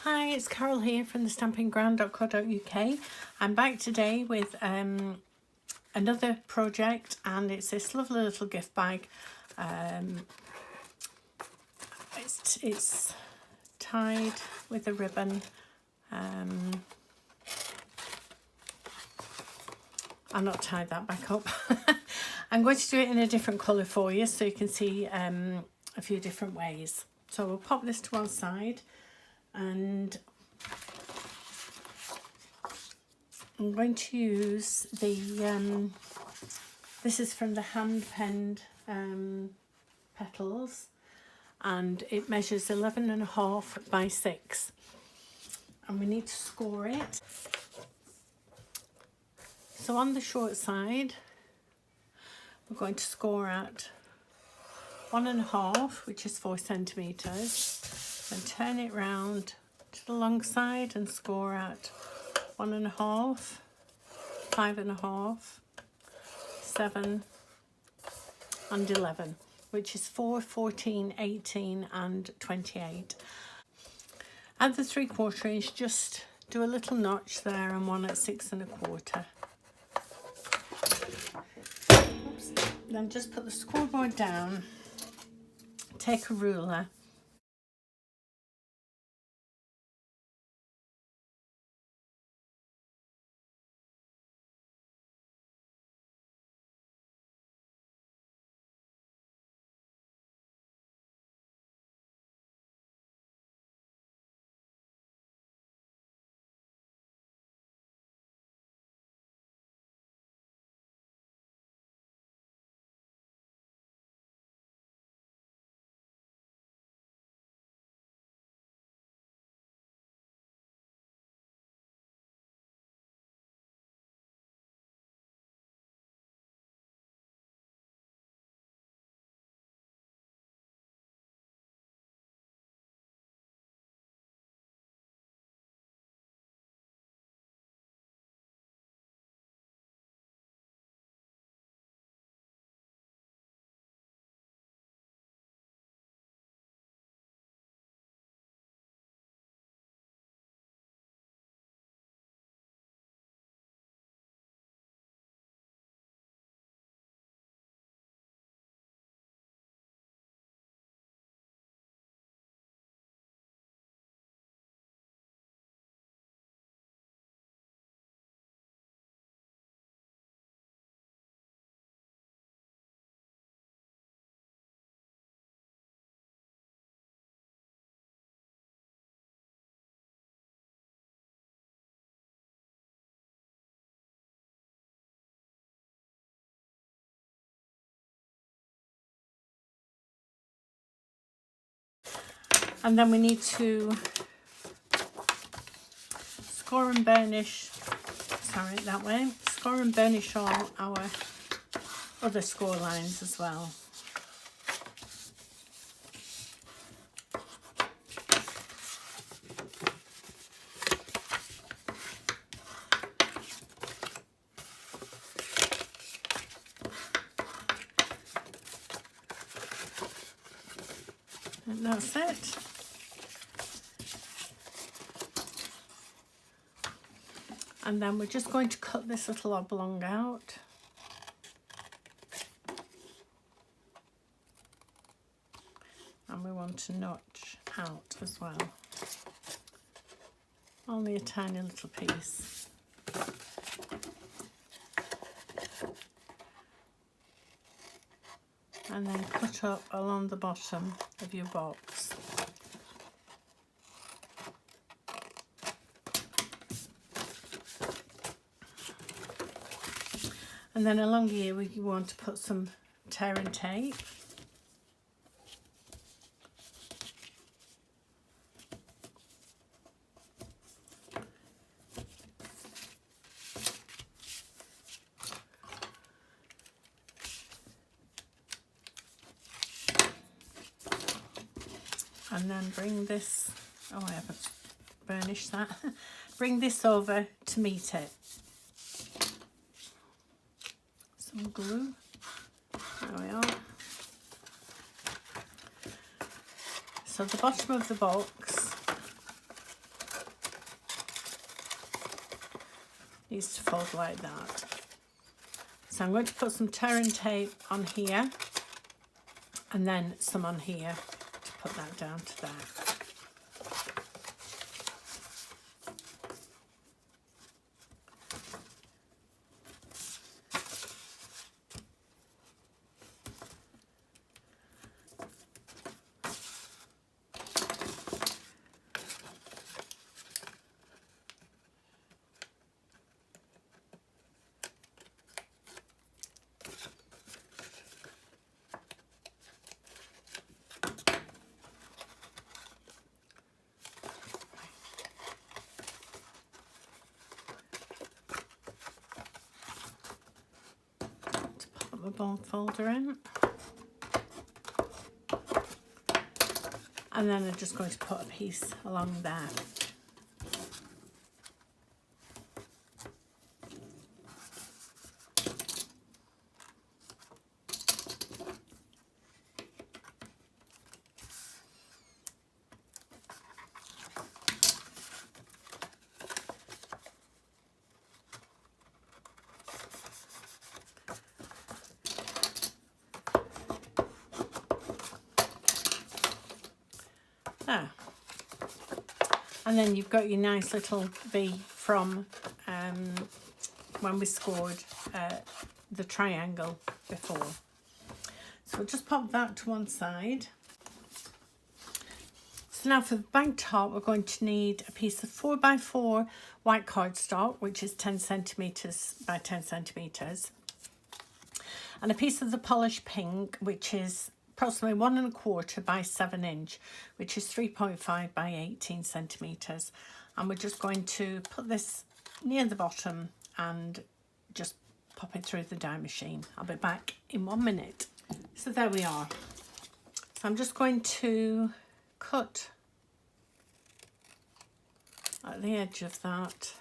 Hi, it's Carol here from the stampingground.co.uk. I'm back today with another project, and it's this lovely little gift bag. It's tied with a ribbon. I'll not tie that back up. I'm going to do it in a different colour for you so you can see a few different ways. So we'll pop this to one side, and I'm going to use the, this is from the hand-penned petals, and it measures 11.5 by 6, and we need to score it. So on the short side, we're going to score at 1.5, which is 4 centimetres, and turn it round to the long side and score at 1.5, 5.5, 7 and 11, which is 4, 14, 18 and 28. At the 3/4 inch, just do a little notch there and one at 6 1/4. Oops. Then just put the scoreboard down, take a ruler, and then we need to score and burnish, sorry, that way, score and burnish all our other score lines as well. And that's it. And then we're just going to cut this little oblong out. And we want to notch out as well. Only a tiny little piece. And then cut up along the bottom of your box. And then along here we want to put some tear and tape. And then bring this, oh, I haven't burnished that. Bring this over to meet it. Some glue. There we are. So the bottom of the box needs to fold like that. So I'm going to put some tearing tape on here and then some on here to put that down to there. My bone folder in, and then I'm just going to put a piece along there. There. And then you've got your nice little V from when we scored the triangle before. So we'll just pop that to one side. So now for the bag top, we're going to need a piece of 4x4 white cardstock, which is 10 centimetres by 10 centimetres, and a piece of the polished pink, which is approximately 1 1/4 by 7 inch, which is 3.5 by 18 centimetres. And we're just going to put this near the bottom and just pop it through the die machine. I'll be back in 1 minute. So there we are. So I'm just going to cut at the edge of that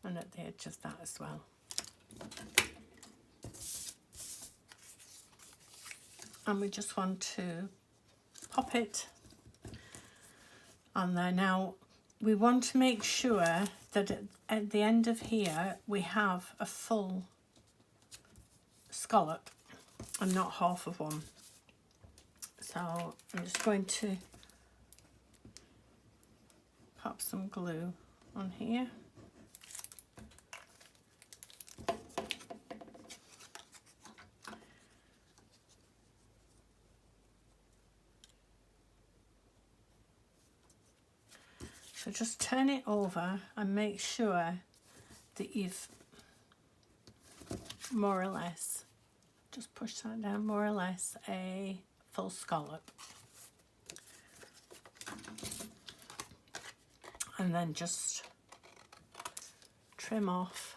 and at the edge of that as well. And we just want to pop it on there. Now we want to make sure that at the end of here we have a full scallop and not half of one. So I'm just going to pop some glue on here. So just turn it over and make sure that you've more or less, just push that down, more or less a full scallop. And then just trim off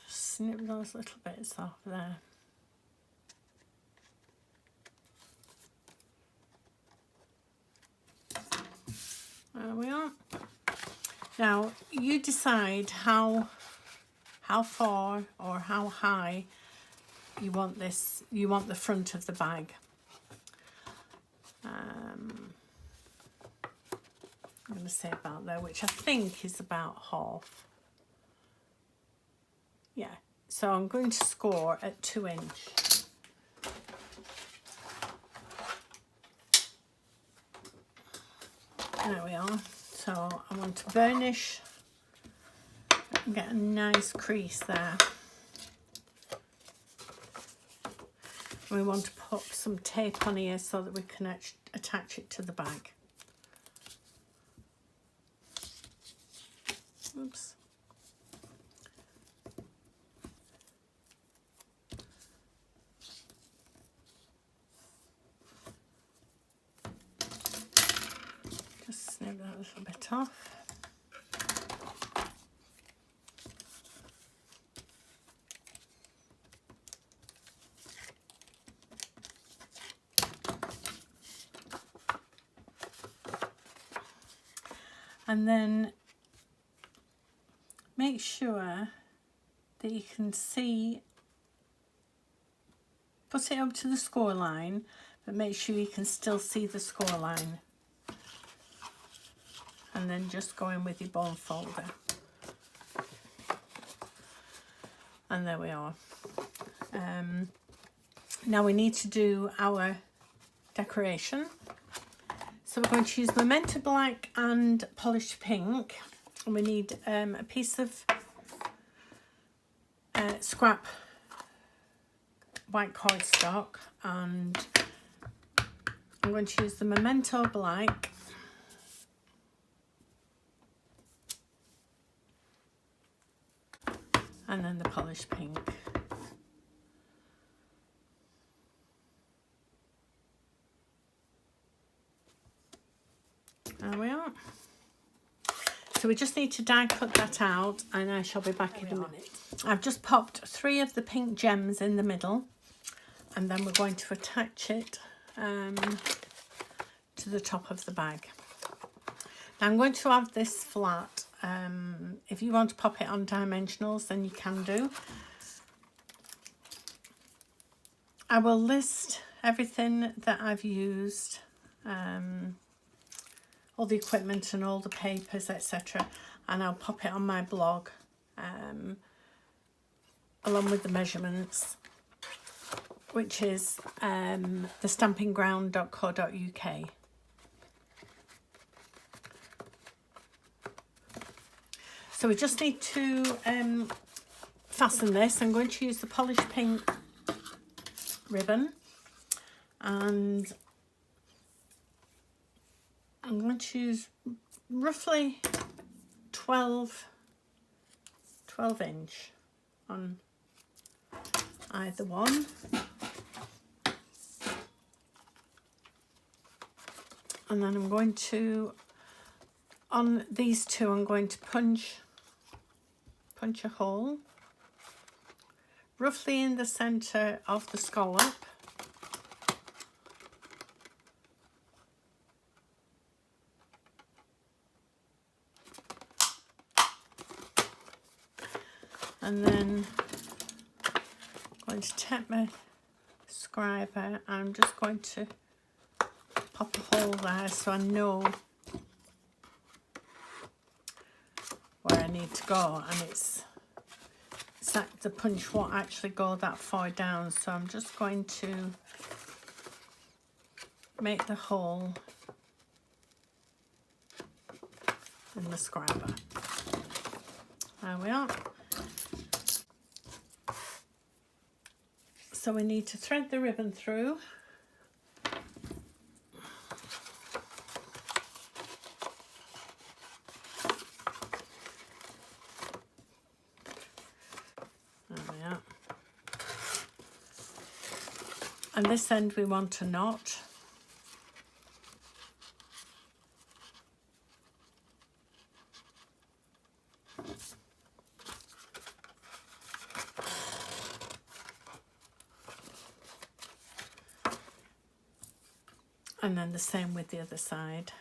snip those little bits off there. There we are. Now you decide how far or how high you want this. You want the front of the bag. I'm going to say about there, which I think is about half. Yeah. So I'm going to score at 2 inch. There we are. So I want to burnish and get a nice crease there. We want to put some tape on here so that we can attach it to the bag. Oops. Just snip that a little bit off. And then make sure that you can see put it up to the score line, but make sure you can still see the score line. And then just go in with your bone folder. And there we are. Now we need to do our decoration. So we're going to use Magenta Black and Polished Pink. And we need a piece of scrap white cardstock, and I'm going to use the Memento Black and then the Polished Pink. There we are. So we just need to die cut that out, and I shall be back in a minute. I've just popped 3 of the pink gems in the middle, and then we're going to attach it to the top of the bag. Now I'm going to have this flat. If you want to pop it on dimensionals, then you can do. I will list everything that I've used, all the equipment and all the papers, etc., and I'll pop it on my blog along with the measurements, which is thestampingground.co.uk. So we just need to fasten this. I'm going to use the Polished Pink ribbon, and I'm going to use roughly 12 inch on either one. And then I'm going to, on these two, I'm going to punch a hole roughly in the center of the scallop. And then I'm going to take my scriber. I'm just going to pop a hole there so I know where I need to go, and it's that the punch won't actually go that far down, so I'm just going to make the hole in the scriber. There we are. So we need to thread the ribbon through. There we are. And this end we want a knot. And then the same with the other side.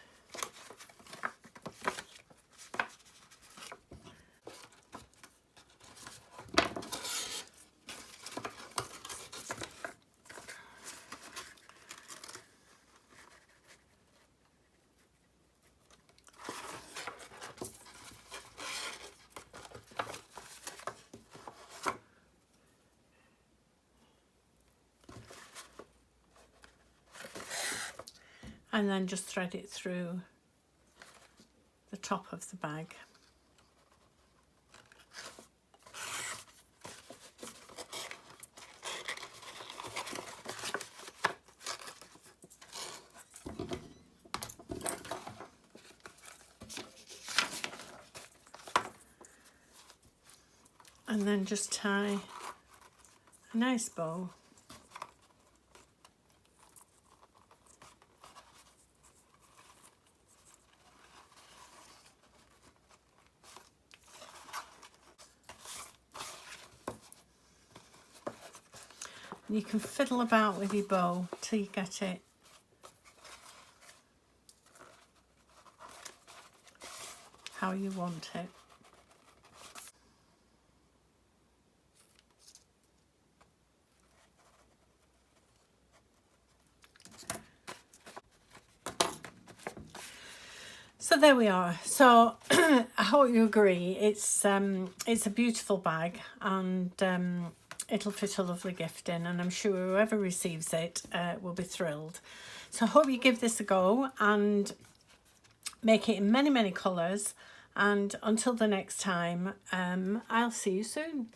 And then just thread it through the top of the bag. And then just tie a nice bow. You can fiddle about with your bow till you get it how you want it. So there we are. So I hope you agree. It's a beautiful bag, and it'll fit a lovely gift in, and I'm sure whoever receives it will be thrilled. So I hope you give this a go and make it in many, many colours. And until the next time, I'll see you soon.